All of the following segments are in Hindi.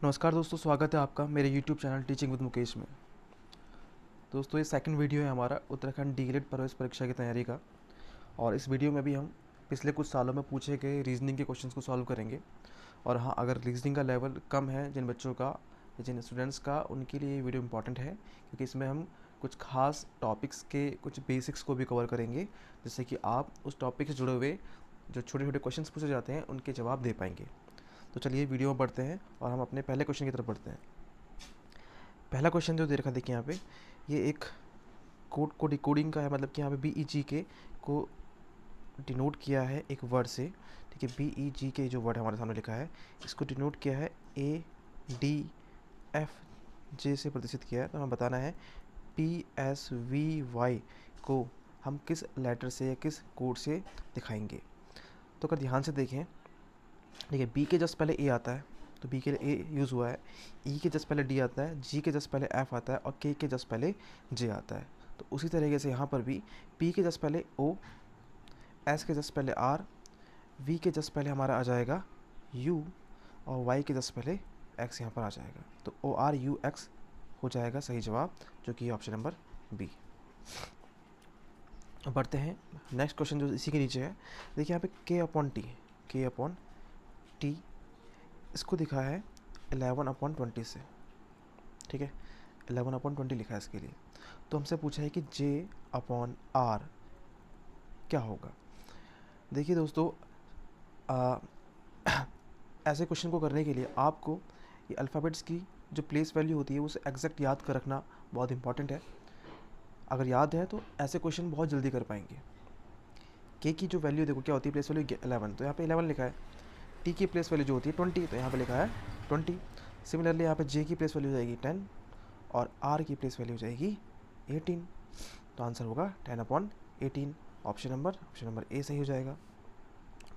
नमस्कार दोस्तों, स्वागत है आपका मेरे YouTube channel teaching with Mukesh में। दोस्तों, ये सेकंड वीडियो है हमारा उत्तराखंड डीएलएड प्रवेश परीक्षा की तैयारी का। और इस वीडियो में भी हम पिछले कुछ सालों में पूछे गए रीजनिंग के क्वेश्चंस को सॉल्व करेंगे। और हाँ, अगर रीजनिंग का लेवल कम है जिन बच्चों का या जिन स्टूडेंट्स का, उनके लिए ये वीडियो इंपॉर्टेंट है, क्योंकि इसमें हम कुछ खास टॉपिक्स के कुछ बेसिक्स को भी कवर करेंगे, जिससे कि आप उस टॉपिक से जुड़े हुए जो छोटे छोटे क्वेश्चन पूछे जाते हैं उनके जवाब दे पाएंगे। तो चलिए वीडियो में बढ़ते हैं और हम अपने पहले क्वेश्चन की तरफ बढ़ते हैं। पहला क्वेश्चन जो दे रखा देखिए यहाँ पे, ये एक कोड को डिकोडिंग का है, मतलब कि यहाँ पे बी ई जी के को डिनोट किया है एक वर्ड से। ठीक है, बी ई जी के जो वर्ड हमारे सामने लिखा है, इसको डिनोट किया है ए डी एफ जे से प्रदर्शित किया है। तो हमें बताना है पी एस वी वाई को हम किस लेटर से या किस कोड से दिखाएंगे। तो अगर ध्यान से देखें, ठीक है, बी के जस्ट पहले ए आता है तो बी के लिए ए यूज़ हुआ है, ई के जस्ट पहले डी आता है, जी के जस्ट पहले एफ आता है और के जस्ट पहले जे आता है। तो उसी तरीके से यहाँ पर भी पी के जस्ट पहले ओ, एस के जस्ट पहले आर, वी के जस्ट पहले हमारा आ जाएगा यू और वाई के जस्ट पहले एक्स यहाँ पर आ जाएगा। तो ओ आर यू एक्स हो जाएगा सही जवाब, जो कि ऑप्शन नंबर बी। बढ़ते हैं नेक्स्ट क्वेश्चन जो इसी के नीचे है। देखिए यहाँ पे के अपॉन टी इसको दिखा है 11/20 से। ठीक है, 11/20 लिखा है इसके लिए। तो हमसे पूछा है कि J/R क्या होगा। देखिए दोस्तों, ऐसे क्वेश्चन को करने के लिए आपको ये अल्फ़ाबेट्स की जो प्लेस वैल्यू होती है उसे एग्जैक्ट याद कर रखना बहुत इंपॉर्टेंट है। अगर याद है तो ऐसे क्वेश्चन बहुत जल्दी कर पाएंगे। के की जो वैल्यू देखो क्या होती है, प्लेस वैल्यू 11, तो यहाँ पे 11 लिखा है। टी की प्लेस वैल्यू जो होती है 20, तो यहाँ पे लिखा है 20। सिमिलरली यहाँ पे जे की प्लेस वैल्यू हो जाएगी 10 और आर की प्लेस वैल्यू हो जाएगी 18। तो आंसर होगा 10/18। ऑप्शन नंबर ए सही हो जाएगा।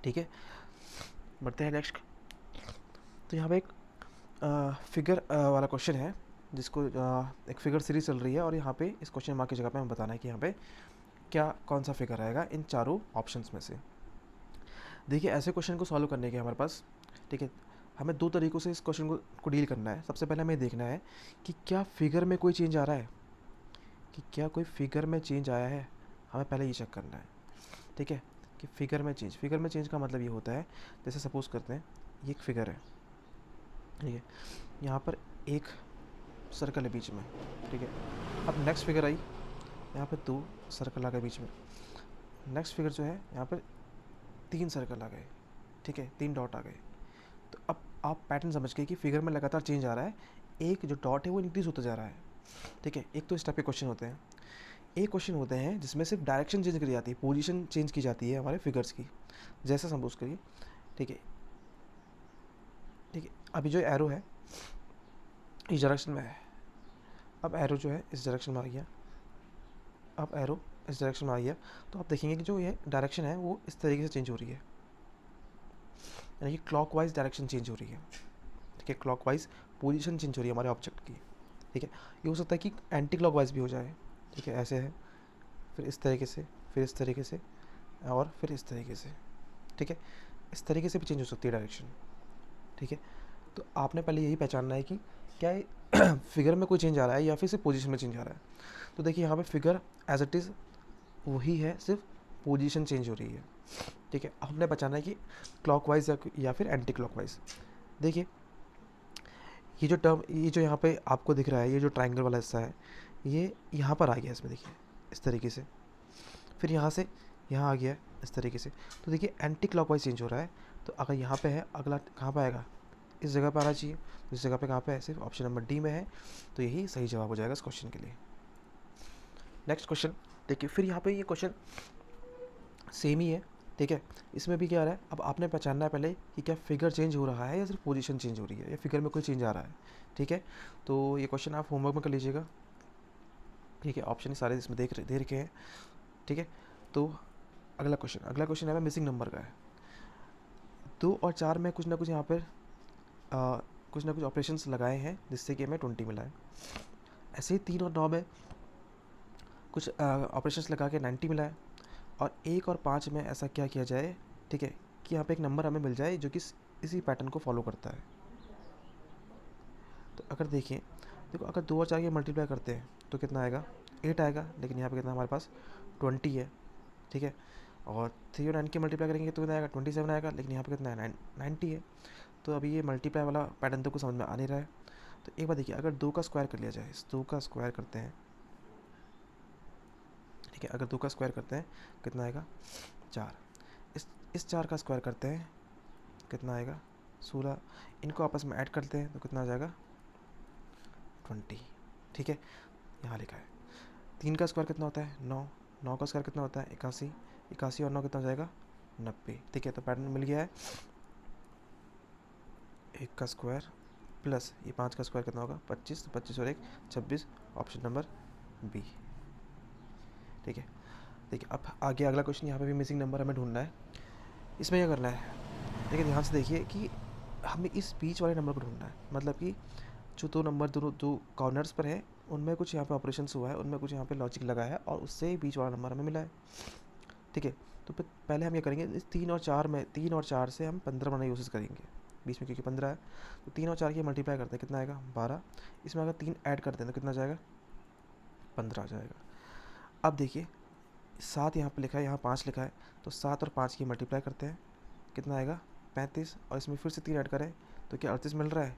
ठीक है, बढ़ते हैं नेक्स्ट। तो यहाँ पे एक फिगर वाला क्वेश्चन है, जिसको एक फिगर सीरीज चल रही है और यहाँ पे इस क्वेश्चन मार्क की जगह पे हमें बताना है कि यहाँ पे क्या कौन सा फिगर आएगा इन चारों ऑप्शंस में से। देखिए, ऐसे क्वेश्चन को सॉल्व करने के हमारे पास, ठीक है, हमें दो तरीक़ों से इस क्वेश्चन को डील करना है। सबसे पहले हमें देखना है कि क्या फिगर में कोई चेंज आ रहा है, कि क्या कोई फिगर में चेंज आया है। हमें पहले ये चेक करना है, ठीक है, कि फिगर में चेंज का मतलब ये होता है, जैसे सपोज़ करते हैं ये एक फिगर है, ठीक है, यहाँ पर एक सर्कल है बीच में। ठीक है, अब नेक्स्ट फिगर आई, यहाँ पर 2 सर्कल आ गए बीच में। नेक्स्ट फिगर जो है यहाँ पर 3 सर्कल आ गए, ठीक है, 3 डॉट आ गए। तो अब आप पैटर्न समझ गए कि फिगर में लगातार चेंज आ रहा है। एक जो डॉट है वो इंक्रीज़ होता जा रहा है। ठीक है, एक तो इस टाइप के क्वेश्चन होते हैं। एक क्वेश्चन होते हैं जिसमें सिर्फ डायरेक्शन चेंज करी जाती है, पोजीशन चेंज की जाती है हमारे फिगर्स की। जैसा सपोज करिए, ठीक है, ठीक है, अभी जो एरो है इस डायरेक्शन में है, अब एरो जो है इस डायरेक्शन में आ गया, अब एरो इस डायरेक्शन में आ गया। तो आप देखेंगे कि जो ये डायरेक्शन है वो इस तरीके से चेंज हो रही है, यानी कि क्लॉकवाइज डायरेक्शन चेंज हो रही है। ठीक है, क्लॉकवाइज पोजीशन चेंज हो रही है हमारे ऑब्जेक्ट की। ठीक है, ये हो सकता है कि एंटी क्लॉकवाइज भी हो जाए। ठीक है, ऐसे है, फिर इस तरीके से, फिर इस तरीके से और फिर इस तरीके से। ठीक है, इस तरीके से भी चेंज हो सकती है डायरेक्शन। ठीक है, तो आपने पहले यही पहचानना है कि क्या फिगर में कोई चेंज आ रहा है या फिर सिर्फ पोजीशन में चेंज आ रहा है। तो देखिए यहाँ पे फिगर एज इट इज़ वही है, सिर्फ पोजीशन चेंज हो रही है। ठीक है, अब हमने पहचाना है कि क्लॉकवाइज या फिर एंटी क्लॉकवाइज। देखिए, ये जो यहाँ पे आपको दिख रहा है, ये जो ट्राइंगल वाला हिस्सा है, ये यहाँ पर आ गया इसमें, देखिए इस तरीके से, फिर यहाँ से यहाँ आ गया इस तरीके से। तो देखिए एंटी क्लॉकवाइज चेंज हो रहा है। तो अगर यहाँ पे है, अगला कहाँ पे आएगा, इस जगह पे आना चाहिए। तो इस जगह पे कहाँ पे है, सिर्फ ऑप्शन नंबर डी में है। तो यही सही जवाब हो जाएगा इस क्वेश्चन के लिए। नेक्स्ट क्वेश्चन देखिए, फिर यहाँ पे ये क्वेश्चन सेम ही है। ठीक है, इसमें भी क्या आ रहा है, अब आपने पहचानना है पहले कि क्या फिगर चेंज हो रहा है या सिर्फ पोजीशन चेंज हो रही है, या फिगर में कोई चेंज आ रहा है। ठीक है, तो ये क्वेश्चन आप होमवर्क में कर लीजिएगा। ठीक है, ऑप्शन सारे इसमें दे रखे हैं। ठीक है, तो अगला क्वेश्चन है मिसिंग नंबर का है। 2 और 4 में कुछ ना कुछ यहाँ पर कुछ ना कुछ ऑपरेशंस लगाए हैं जिससे कि हमें 20 मिला है। ऐसे ही 3 और 9 में कुछ ऑपरेशंस लगा के 90 मिला है। और 1 और 5 में ऐसा क्या किया जाए, ठीक है, कि यहाँ पे एक नंबर हमें मिल जाए जो कि इसी पैटर्न को फॉलो करता है। तो अगर देखिए, देखो अगर 2 और 4 के मल्टीप्लाई करते हैं तो कितना आएगा, 8 आएगा, लेकिन यहाँ पे कितना हमारे पास 20 है, ठीक है। और 3 और 9 के मल्टीप्लाई करेंगे तो कितना आएगा, 27 आएगा, लेकिन यहाँ पे कितना है, 90 है। तो अभी ये मल्टीप्लाई वाला पैटर्न तो कुछ समझ में आ नहीं रहा है। तो एक बार देखिए, अगर 2 का स्क्वायर कर लिया जाए, इस 2 का स्क्वायर करते हैं, ठीक है, अगर 2 का स्क्वायर करते हैं कितना आएगा, 4। इस 4 का स्क्वायर करते हैं कितना आएगा, 16। इनको आपस में ऐड करते हैं तो कितना आ जाएगा, 20, ठीक है, यहाँ लिखा है। 3 का स्क्वायर कितना होता है, 9। 9 का स्क्वायर कितना होता है, 81। 81 और 9 कितना हो जाएगा, 90, ठीक है। तो पैटर्न मिल गया है, 1 का स्क्वायर प्लस ये 5 का स्क्वायर कितना होगा, 25। तो 25 और 1 26, ऑप्शन नंबर बी, ठीक है। देखिए अब आगे अगला क्वेश्चन, यहाँ पे भी मिसिंग नंबर हमें ढूंढना है। इसमें क्या करना है, देखिए ध्यान से देखिए कि हमें इस बीच वाले नंबर को ढूंढना है। मतलब कि जो 2 नंबर दोनों 2 कॉर्नर्स पर है, उनमें कुछ यहाँ पे ऑपरेशंस हुआ है, उनमें कुछ यहाँ पे लॉजिक लगा है, और उससे बीच वाला नंबर हमें मिला है, ठीक है। तो पहले हम ये करेंगे, इस 3 और 4 में, 3 और 4 से हम 15 बनाने की कोशिश करेंगे बीच में, क्योंकि 15 है। तो 3 और 4 की मल्टीप्लाई करते हैं, कितना आएगा, 12। इसमें अगर 3 ऐड करते हैं तो कितना आ जाएगा, 15 आ जाएगा। अब देखिए 7 यहाँ पे लिखा है, यहाँ 5 लिखा है, तो 7 और 5 की मल्टीप्लाई करते हैं, कितना आएगा, 35। और इसमें फिर से 3 ऐड करें तो क्या 38 मिल रहा है,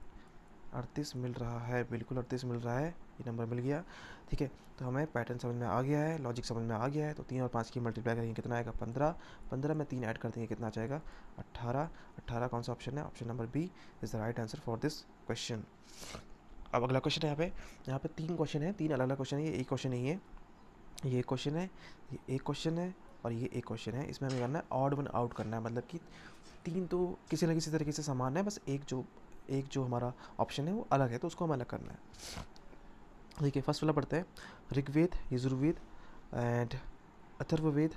38 मिल रहा है, बिल्कुल 38 मिल रहा है, ये नंबर मिल गया, ठीक है। तो हमें पैटर्न समझ में आ गया है, लॉजिक समझ में आ गया है। तो 3 और 5 की मल्टीप्लाई करेंगे कितना आएगा, 15। 15 में 3 ऐड कर देंगे कितना आ जाएगा, 18। 18 कौन सा ऑप्शन है, option number B is the right answer for this question. अब अगला क्वेश्चन है, यहाँ पे 3 क्वेश्चन है, 3 अलग अलग क्वेश्चन है, ये एक क्वेश्चन नहीं है, ये एक क्वेश्चन है, ये एक क्वेश्चन है, और ये एक क्वेश्चन है। इसमें हमें करना है ऑड वन आउट करना है, मतलब कि 3 तो किसी न किसी तरीके से समान है, बस एक जो हमारा ऑप्शन है वो अलग है, तो उसको हमें अलग करना है। देखिए फर्स्ट वाला पढ़ते हैं, ऋग्वेद, यजुर्वेद एंड अथर्ववेद,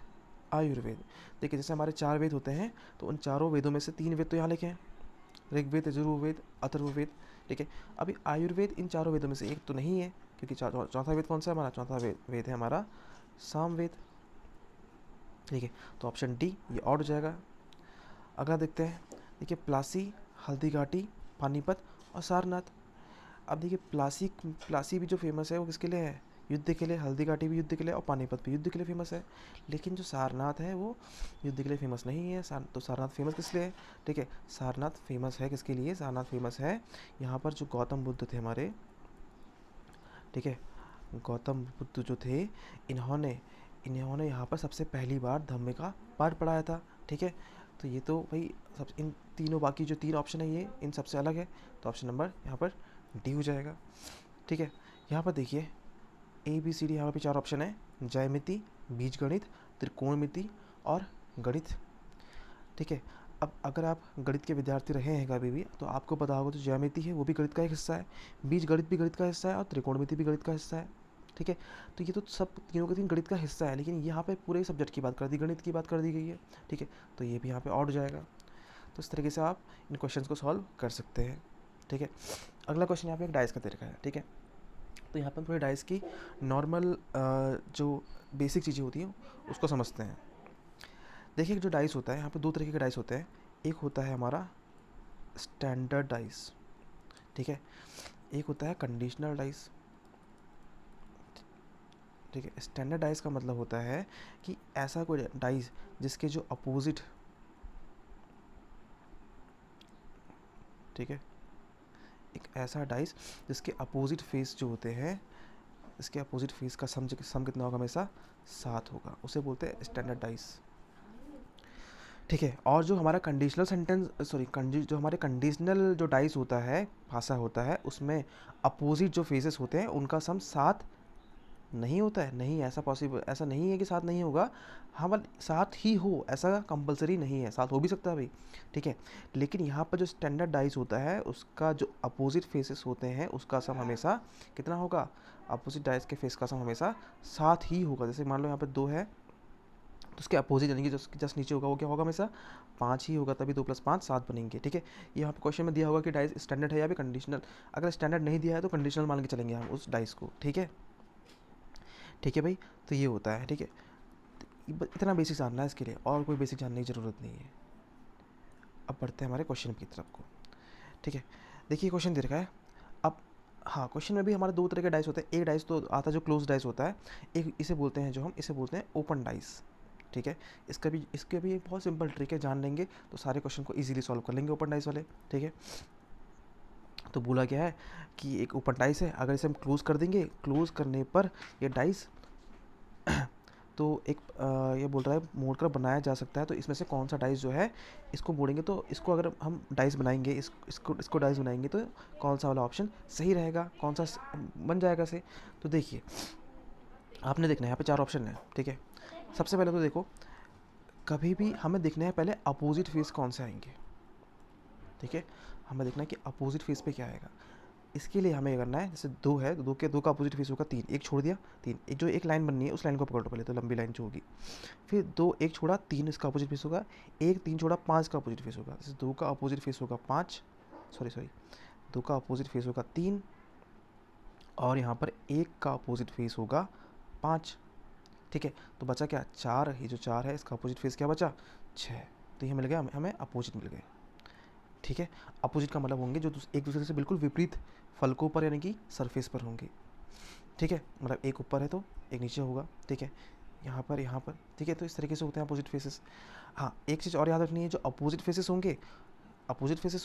आयुर्वेद। देखिए जैसे हमारे 4 वेद होते हैं, तो उन चारों वेदों में से 3 वेद तो यहाँ लिखे हैं, ऋग्वेद, यजुर्वेद, अथर्ववेद, ठीक है। अभी आयुर्वेद इन चारों वेदों में से एक तो नहीं है, क्योंकि चौथा वेद कौन सा है हमारा, चौथा वेद है हमारा सामवेद, ठीक है। तो ऑप्शन डी ये ऑड हो जाएगा। अगला देखते हैं, देखिए प्लासी, हल्दीघाटी, पानीपत और सारनाथ। अब देखिए प्लासी भी जो फेमस है वो किसके लिए है, युद्ध के लिए। हल्दीघाटी भी युद्ध के लिए और पानीपत भी युद्ध के लिए फेमस है। लेकिन जो सारनाथ है वो युद्ध के लिए फेमस नहीं है। तो सारनाथ फेमस किस लिए है, ठीक है। सारनाथ फेमस है किसके लिए, सारनाथ फेमस है यहाँ पर जो गौतम बुद्ध थे हमारे, ठीक है। गौतम बुद्ध जो थे, इन्होंने इन्होंने यहाँ पर सबसे पहली बार धम्म का पाठ पढ़ाया था, ठीक है। तो ये तो भाई सब इन तीनों, बाकी जो 3 ऑप्शन है ये इन सबसे अलग है, तो ऑप्शन नंबर यहाँ पर डी हो जाएगा, ठीक है। यहाँ पर देखिए ए बी सी डी, यहाँ पर 4 ऑप्शन है, ज्यामिति, बीजगणित, त्रिकोणमिति और गणित, ठीक है। अब अगर आप गणित के विद्यार्थी रहे हैं कभी भी, तो आपको पता होगा तो ज्यामिति है वो भी गणित का एक हिस्सा है, बीजगणित भी गणित का हिस्सा है, और त्रिकोणमिति भी गणित का हिस्सा है, ठीक है। तो ये तो सब तीनों के तीन गणित का हिस्सा है, लेकिन यहाँ पे पूरे सब्जेक्ट की बात कर दी, गणित की बात कर दी गई है, ठीक है। तो ये भी यहाँ पे ऑड हो जाएगा। तो इस तरीके से आप इन क्वेश्चंस को सॉल्व कर सकते हैं, ठीक है। अगला क्वेश्चन यहाँ पे एक डाइस का दे रखा है, ठीक है। तो यहाँ पर हम थोड़ी डाइस की नॉर्मल जो बेसिक चीज़ें होती हैं उसको समझते हैं। देखिए जो डाइस होता है, यहाँ पे 2 तरीके के डाइस होते हैं। एक होता है हमारा स्टैंडर्ड डाइस, ठीक है, एक होता है कंडीशनल डाइस, ठीक है। स्टैंडर्ड डाइस का मतलब होता है कि ऐसा कोई डाइस जिसके जो अपोजिट, ठीक है, एक ऐसा डाइस जिसके अपोजिट फेस जो होते हैं, इसके अपोजिट फेस का सम कितना होगा, हमेशा 7 होगा, उसे बोलते हैं स्टैंडर्ड डाइस, ठीक है। और जो हमारा कंडीशनल जो हमारे कंडीशनल जो डाइस होता है, भाषा होता है, उसमें अपोजिट जो फेसेस होते हैं उनका सम 7 नहीं होता है, नहीं, ऐसा पॉसिबल, ऐसा नहीं है कि 7 नहीं होगा, हाँ बल 7 ही हो, ऐसा कंपलसरी नहीं है, 7 हो भी सकता है भाई, ठीक है। लेकिन यहाँ पर जो स्टैंडर्ड डाइस होता है उसका जो अपोजिट फेसेस होते हैं उसका सम हमेशा कितना होगा, अपोजिट डाइस के फेस का सम हमेशा 7 ही होगा। जैसे मान लो यहाँ पर 2 है, तो उसके अपोजिट यानी कि जस्ट नीचे होगा वो क्या होगा, हमेशा 5 ही होगा, तभी 2 + 5 7 बनेंगे, ठीक है। यहाँ पे क्वेश्चन में दिया होगा कि डाइस स्टैंडर्ड है या फिर कंडीशनल। अगर स्टैंडर्ड नहीं दिया है तो कंडीशनल मान के चलेंगे हम उस डाइस को, ठीक है, ठीक है भाई। तो ये होता है, ठीक है। इतना बेसिक जानना है इसके लिए, और कोई बेसिक जानने की ज़रूरत नहीं है। अब बढ़ते हैं हमारे क्वेश्चन की तरफ को, ठीक है। देखिए क्वेश्चन दे रखा है, अब हाँ, क्वेश्चन में भी हमारे दो तरह के डाइस होते हैं। एक डाइस तो आता है जो क्लोज डाइस होता है, एक इसे बोलते हैं जो हम इसे बोलते हैं ओपन डाइस। ठीक है, इसके भी एक बहुत सिंपल ट्रिक है, जान लेंगे तो सारे क्वेश्चन को इजीली सॉल्व कर लेंगे ओपन डाइस वाले। ठीक है, तो बोला क्या है कि एक ओपन डाइस है, अगर इसे हम क्लोज कर देंगे, क्लोज करने पर ये डाइस तो एक ये बोल रहा है मोड़ कर बनाया जा सकता है, तो इसमें से कौन सा डाइस जो है इसको मोड़ेंगे, तो इसको अगर हम डाइस बनाएंगे, इसको डाइस बनाएंगे तो कौन सा वाला ऑप्शन सही रहेगा, कौन सा बन जाएगा से। तो देखिए, आपने देखना है यहाँ पे 4 ऑप्शन है। ठीक है, सबसे पहले तो देखो, कभी भी हमें देखना है पहले अपोजिट फेस कौन से आएंगे। ठीक है, हमें देखना है कि अपोजिट फेस पे क्या आएगा। इसके लिए हमें करना है, जैसे 2 है, तो दो का अपोजिट फेस होगा 3, एक छोड़ दिया 3, एक जो एक लाइन बननी है उस लाइन को पकड़ लो पहले, तो लंबी लाइन जो होगी, फिर 2 एक छोड़ा 3 इसका अपोजिट फेस होगा, एक 3 छोड़ा 5 का अपोजिट फेस होगा। जैसे 2 का अपोजिट फेस होगा 5, सॉरी 2 का अपोजिट फेस होगा 3, और यहाँ पर 1 का अपोजिट फेस होगा 5। ठीक है, तो बचा क्या 4, ये जो 4 है इसका अपोजिट फेस क्या बचा 6, तो ये मिल गया हमें अपोजिट मिल गए। ठीक है, अपोजिट का मतलब होंगे जो एक दूसरे से बिल्कुल विपरीत फलकों पर यानी कि सरफेस पर होंगे। ठीक है, मतलब एक ऊपर है तो एक नीचे होगा। ठीक है, यहाँ पर। ठीक है, तो इस तरीके से होते हैं अपोजिट फेसेस। हाँ, एक चीज़ और याद रखनी है, जो अपोजिट फेसेस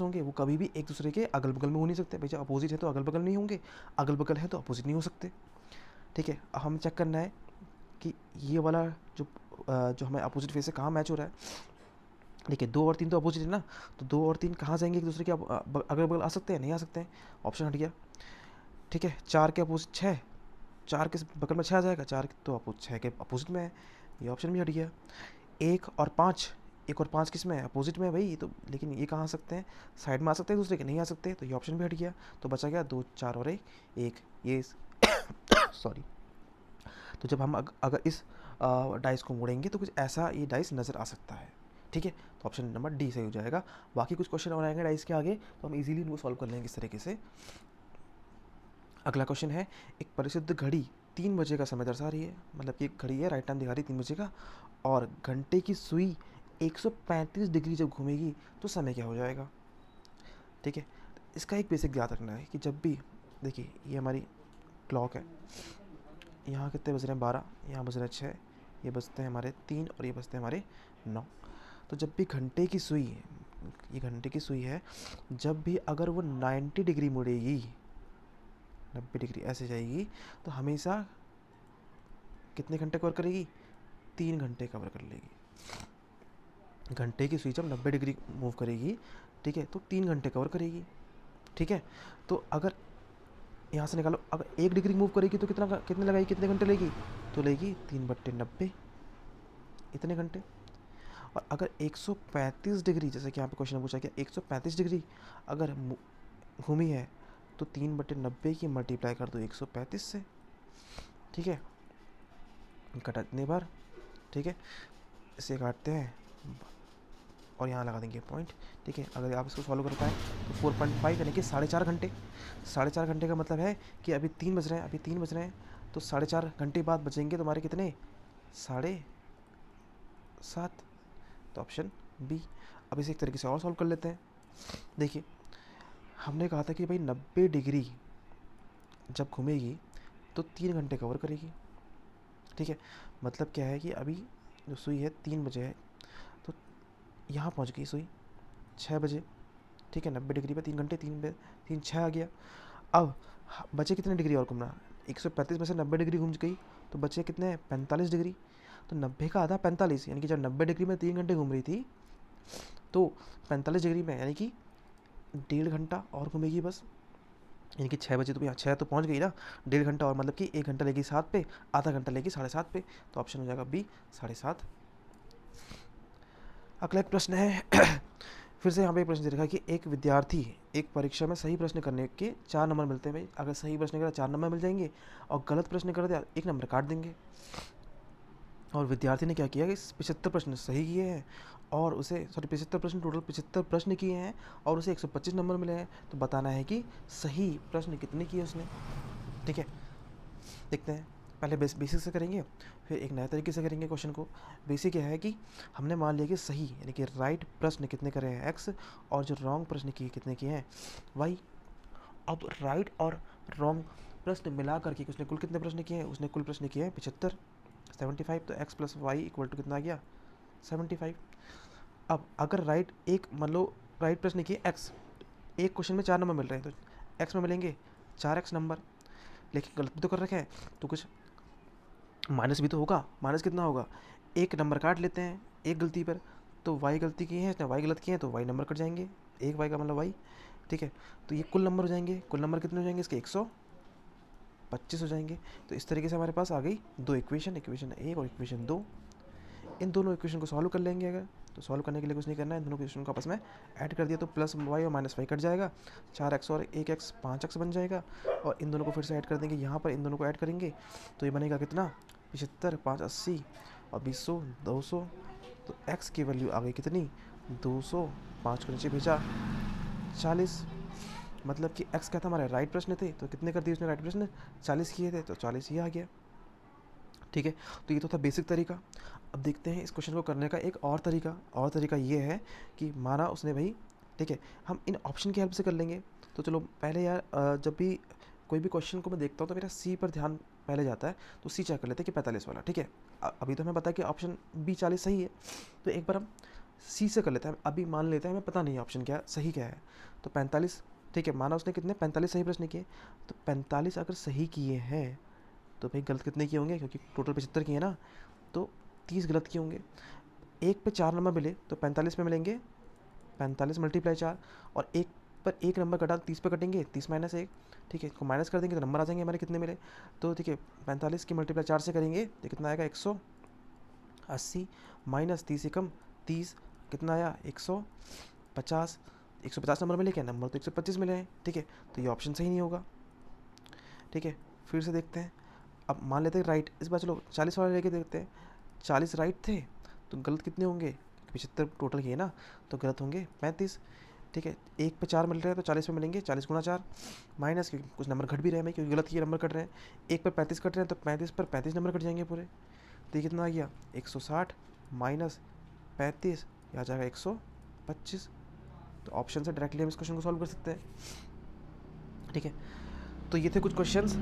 होंगे वो कभी भी एक दूसरे के अगल बगल में हो नहीं सकते। भाई, जब अपोजिट है तो अगल बगल नहीं होंगे, अगल बगल है तो अपोजिट नहीं हो सकते। ठीक है, हम चेक करना है कि ये वाला जो हमें अपोजिट फेस से कहाँ मैच हो रहा है। देखिए, 2 और 3 तो अपोजिट है ना, तो 2 और 3 कहाँ जाएंगे एक दूसरे के अगल बगल आ सकते हैं, नहीं आ सकते हैं, ऑप्शन हट गया। ठीक है, 4 के अपोजिट 6, 4 के बगल में 6 आ जाएगा, 4 तो 6 के अपोजिट में है, ये ऑप्शन भी हट गया। 1 और 5 किस में है, अपोजिट में है भाई, तो लेकिन ये कहाँ आ सकते हैं, साइड में आ सकते हैं दूसरे के, नहीं आ सकते, तो ये ऑप्शन भी हट गया। तो बचा गया 2, 4 और 1 ये सॉरी। तो जब हम अगर इस डाइस को मोड़ेंगे तो कुछ ऐसा ये डाइस नज़र आ सकता है। ठीक है, तो ऑप्शन नंबर डी सही हो जाएगा। बाकी कुछ क्वेश्चन और आएंगे डाइस के आगे, तो हम इजीली इनको सॉल्व कर लेंगे इस तरीके से। अगला क्वेश्चन है, एक परिशुद्ध घड़ी 3 बजे का समय दर्शा रही है, मतलब कि एक घड़ी है, राइट टाइम दिखा रही है 3 बजे का, और घंटे की सुई 135 डिग्री जब घूमेगी तो समय क्या हो जाएगा। ठीक है, इसका एक बेसिक याद रखना है कि जब भी, देखिए ये हमारी क्लॉक है, यहाँ कितने बज रहे हैं 12, यहाँ बज रहे हैं 6, ये बजते हैं हमारे 3 और ये बजते हैं हमारे 9। तो जब भी घंटे की सुई, ये घंटे की सुई है, जब भी अगर वो 90 डिग्री मुड़ेगी, 90 डिग्री ऐसे जाएगी, तो हमेशा कितने घंटे कवर करेगी, 3 घंटे कवर कर लेगी। घंटे की सुई जब 90 डिग्री मूव करेगी, ठीक है, तो 3 घंटे कवर करेगी। ठीक है, तो अगर यहाँ से निकालो, अगर 1 डिग्री मूव करेगी तो कितने लगाएगी, कितने घंटे लेगी, तो लेगी 3/90, इतने घंटे। और अगर 135 डिग्री, जैसे कि यहाँ पे क्वेश्चन पूछा गया, 135 डिग्री अगर घूमी है, तो 3/90 की मल्टीप्लाई कर दो 135 से। ठीक है, कटा इतने बार। ठीक है, इसे काटते हैं और यहाँ लगा देंगे पॉइंट। ठीक है, अगर आप इसको सॉल्व कर पाएँ तो 4.5 यानी कि 4.5 घंटे। 4.5 घंटे का मतलब है कि अभी 3 बज रहे हैं, तो 4.5 घंटे बाद बचेंगे तुम्हारे कितने, 7.5। तो ऑप्शन बी। अब इसे एक तरीके से और सॉल्व कर लेते हैं। देखिए, हमने कहा था कि भाई 90 डिग्री जब घूमेगी तो 3 घंटे कवर करेगी। ठीक है, मतलब क्या है कि अभी जो सुई है 3 बजे है, तो यहाँ पहुँच गई सुई 6 बजे। ठीक है, 90 डिग्री पे 3 घंटे, 3 6 आ गया। अब बचे कितने डिग्री और घूमना, 135 में से 90 डिग्री घूम गई, तो बचे कितने 45 डिग्री। तो 90 का आधा 45, यानी कि जब 90 डिग्री में 3 घंटे घूम रही थी, तो 45 डिग्री में यानी कि 1.5 घंटा और घूमेगी बस, यानी कि 6 बजे तो भैया 6 तो पहुंच गई ना, 1.5 घंटा और, मतलब कि 1 घंटा लेगी 7 पे, आधा घंटा लेगी 7.5 पे, तो ऑप्शन हो जाएगा बी 7.5। अगला एक प्रश्न है फिर से यहाँ पे एक प्रश्न दे रखा है कि एक विद्यार्थी एक परीक्षा में सही प्रश्न करने के 4 नंबर मिलते हैं। भाई, अगर सही प्रश्न करा 4 नंबर मिल जाएंगे, और गलत प्रश्न कर दिया 1 नंबर काट देंगे। और विद्यार्थी ने क्या किया कि 75 प्रश्न सही किए हैं, और उसे 75 प्रश्न, टोटल 75 प्रश्न किए हैं, और उसे 125 नंबर मिले हैं। तो बताना है कि सही प्रश्न कितने किए उसने। ठीक है, देखते हैं, पहले बेसिक से करेंगे, फिर एक नए तरीके से करेंगे क्वेश्चन को। बेसिक यह है कि हमने मान लिया कि सही यानी कि राइट प्रश्न कितने करे हैं x, और जो रॉन्ग प्रश्न किए कितने किए हैं y। अब राइट और रॉन्ग। प्रश्न मिला करके उसने कुल कितने प्रश्न किए हैं, उसने कुल प्रश्न किए हैं 75, 75। तो x plus Y equal to कितना आ गया 75। अब अगर राइट एक मान लो राइट प्रश्न किए x, एक क्वेश्चन में 4 नंबर मिल रहे हैं तो x में मिलेंगे 4x नंबर, लेकिन गलत भी तो कर रखे हैं तो कुछ माइनस भी तो होगा। माइनस कितना होगा, एक नंबर काट लेते हैं एक गलती पर, तो y गलती की है इसने, y गलत किए हैं तो y नंबर कट जाएंगे, एक y का मतलब y, ठीक है। तो ये कुल नंबर हो जाएंगे, कुल नंबर कितने हो जाएंगे इसके 125 हो जाएंगे। तो इस तरीके से हमारे पास आ गई दो इक्वेशन, इक्वेशन 1 और इक्वेशन 2। इन दोनों इक्वेशन को सॉल्व कर लेंगे अगर, तो सॉल्व करने के लिए कुछ नहीं करना है, इन दोनों इक्वेशन को आपस में ऐड कर दिया तो प्लस वाई और माइनस वाई कट जाएगा, 4x और 1x 5x बन जाएगा। और इन दोनों को फिर से ऐड कर देंगे, यहाँ पर इन दोनों को ऐड करेंगे तो ये बनेगा कितना 75, 5 80 और 20 200। तो x की वैल्यू आ गई कितनी 200, 5 को नीचे भेजा 40। मतलब कि x क्या था हमारे राइट प्रश्न थे, तो कितने कर दिए उसने राइट प्रश्न 40 किए थे, तो 40 ही आ गया, ठीक है। तो ये तो था बेसिक तरीका। अब देखते हैं इस क्वेश्चन को करने का एक और तरीका ये है कि माना उसने भाई, ठीक है, हम इन ऑप्शन की हेल्प से कर लेंगे। तो चलो पहले यार जब भी कोई भी क्वेश्चन को मैं देखता हूँ तो मेरा सी पर ध्यान पहले जाता है, तो सी चेक कर लेते हैं कि 45 वाला, ठीक है। अभी तो हमें पता है कि ऑप्शन बी 40 सही है, तो एक बार हम सी से कर लेते हैं। अभी मान लेते हैं हमें पता नहीं है ऑप्शन क्या सही क्या है, तो 45, ठीक है। माना उसने कितने 45 सही प्रश्न किए, तो 45 अगर सही किए हैं तो भाई गलत कितने किए होंगे, क्योंकि टोटल 75 किए ना, तो 30 गलत किए होंगे। एक पे 4 नंबर मिले तो 45 पे मिलेंगे 45 मल्टीप्लाई 4, और एक पर एक नंबर कटा 30 पे कटेंगे 30 माइनस 1, ठीक है। इसको माइनस कर देंगे तो नंबर आ जाएंगे हमारे कितने मिले। तो ठीक है 45 की मल्टीप्लाई 4 से करेंगे तो कितना आएगा 180 माइनस 30 एकम 30, कितना आया 150। 150 नंबर मिले क्या, नंबर तो 125 मिले हैं, ठीक है। तो ये ऑप्शन सही नहीं होगा, ठीक है। फिर से देखते हैं, अब मान लेते हैं राइट, इस बार चलो 40 वाले लेके देखते हैं। 40 राइट थे तो गलत कितने होंगे, 75 टोटल किए ना, तो गलत होंगे 35, ठीक है। एक पे 4 मिल रहे हैं तो 40 पे मिलेंगे 40 गुना 4 माइनस, क्योंकि कुछ नंबर घट भी रहे हैं क्योंकि गलत किए नंबर कट रहे हैं। एक पर 35 कट रहे हैं तो 35 पर 35 नंबर कट जाएंगे पूरे, तो ये कितना आ गया 160 माइनस 35, ये आ जाएगा 125। तो ऑप्शन से डायरेक्टली हम इस क्वेश्चन को सॉल्व कर सकते हैं, ठीक है। तो ये थे कुछ क्वेश्चंस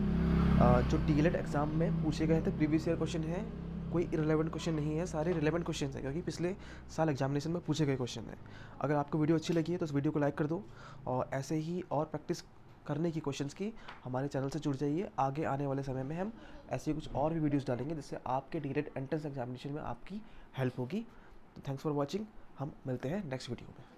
जो डीएलएड एग्जाम में पूछे गए थे, प्रीवियस ईयर क्वेश्चन है, कोई इरेलेवेंट क्वेश्चन नहीं है, सारे रिलेवेंट क्वेश्चन हैं क्योंकि पिछले साल एग्जामिनेशन में पूछे गए क्वेश्चन हैं। अगर आपको वीडियो अच्छी लगी है तो इस वीडियो को लाइक कर दो, और ऐसे ही और प्रैक्टिस करने की क्वेश्चंस की हमारे चैनल से जुड़ जाइए। आगे आने वाले समय में हम ऐसे कुछ और भी वीडियोज़ डालेंगे जिससे आपके डीएलएड एंट्रेंस एग्जामिनेशन में आपकी हेल्प होगी। तो थैंक्स फॉर वॉचिंग, हम मिलते हैं नेक्स्ट वीडियो में।